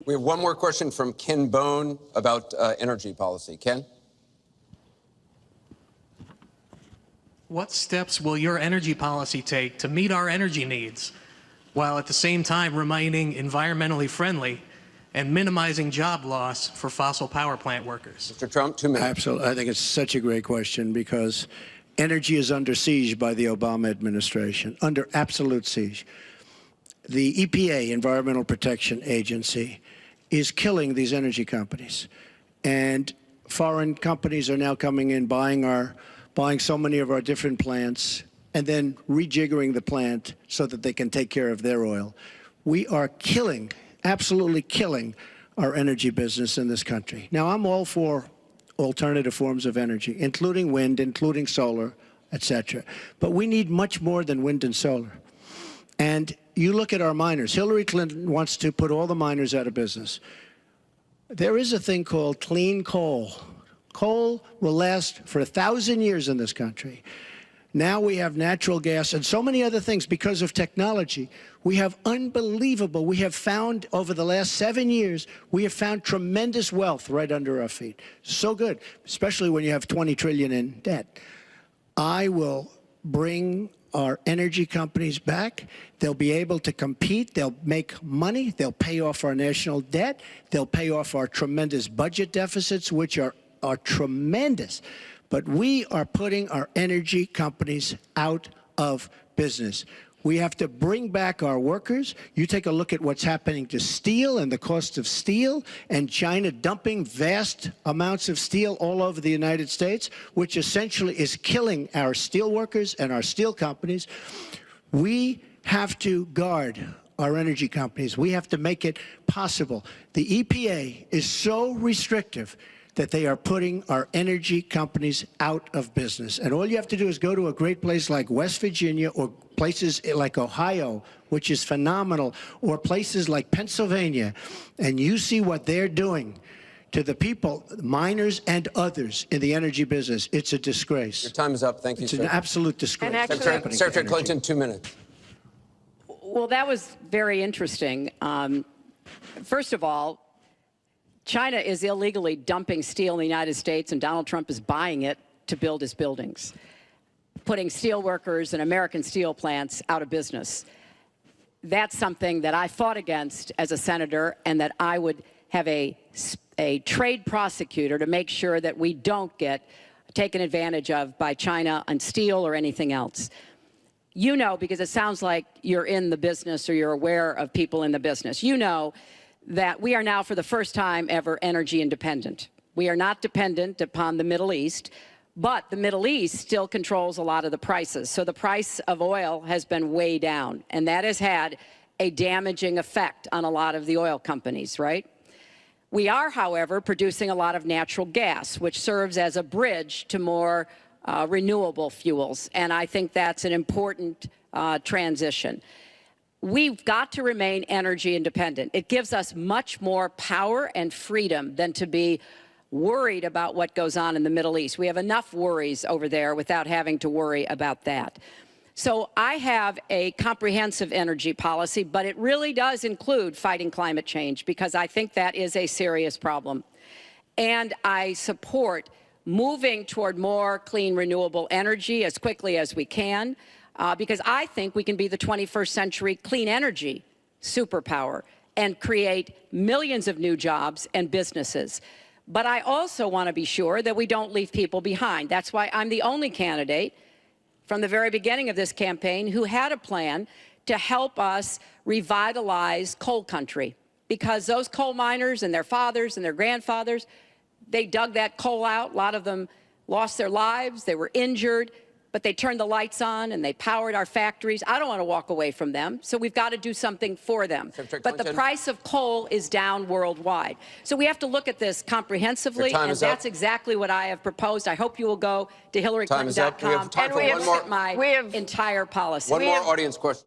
We have one more question from Ken Bone about energy policy. Ken? What steps will your energy policy take to meet our energy needs while at the same time remaining environmentally friendly and minimizing job loss for fossil power plant workers? Mr. Trump, 2 minutes. Absolutely. I think it's such a great question because energy is under siege by the Obama administration, under absolute siege. The EPA, Environmental Protection Agency, is killing these energy companies. And foreign companies are now coming in, buying so many of our different plants, and then rejiggering the plant so that they can take care of their oil. We are killing, absolutely killing, our energy business in this country. Now, I'm all for alternative forms of energy, including wind, including solar, etc. But we need much more than wind and solar. And you look at our miners. Hillary Clinton wants to put all the miners out of business. There is a thing called clean coal. Coal will last for 1,000 years in this country. Now we have natural gas and so many other things because of technology. We have unbelievable, we have found over the last 7 years, we have found tremendous wealth right under our feet. So good, especially when you have 20 trillion in debt. I will bring our energy companies back. They'll be able to compete. They'll make money. They'll pay off our national debt. They'll pay off our tremendous budget deficits, which are tremendous. But we are putting our energy companies out of business. We have to bring back our workers. You take a look at what's happening to steel and the cost of steel, and China dumping vast amounts of steel all over the United States, which essentially is killing our steel workers and our steel companies. We have to guard our energy companies. We have to make it possible. The EPA is so restrictive that they are putting our energy companies out of business. And all you have to do is go to a great place like West Virginia or places like Ohio, which is phenomenal, or places like Pennsylvania, and you see what they're doing to the people, miners and others in the energy business. It's a disgrace. Your time is up. Thank you, It's sir. an absolute disgrace. Secretary Clinton, 2 minutes. Well, that was very interesting. First of all, China is illegally dumping steel in the United States, and Donald Trump is buying it to build his buildings, putting steel workers and American steel plants out of business. That's something that I fought against as a senator, and that I would have a trade prosecutor to make sure that we don't get taken advantage of by China on steel or anything else. You know, because it sounds like you're in the business or you're aware of people in the business, you know that we are now, for the first time ever, energy independent. We are not dependent upon the Middle East, but the Middle East still controls a lot of the prices. So the price of oil has been way down, and that has had a damaging effect on a lot of the oil companies, right? We are, however, producing a lot of natural gas, which serves as a bridge to more renewable fuels, and I think that's an important transition. We've got to remain energy independent. It gives us much more power and freedom than to be worried about what goes on in the Middle East. We have enough worries over there without having to worry about that. So I have a comprehensive energy policy, but it really does include fighting climate change, because I think that is a serious problem. And I support moving toward more clean, renewable energy as quickly as we can. Because I think we can be the 21st century clean energy superpower and create millions of new jobs and businesses. But I also want to be sure that we don't leave people behind. That's why I'm the only candidate from the very beginning of this campaign who had a plan to help us revitalize coal country. Because those coal miners and their fathers and their grandfathers, they dug that coal out. A lot of them lost their lives. They were injured. But they turned the lights on and they powered our factories. I don't want to walk away from them, so we've got to do something for them. But the price of coal is down worldwide. So we have to look at this comprehensively, and that's exactly what I have proposed. I hope you will go to HillaryClinton.com and look at my entire policy. One more audience question.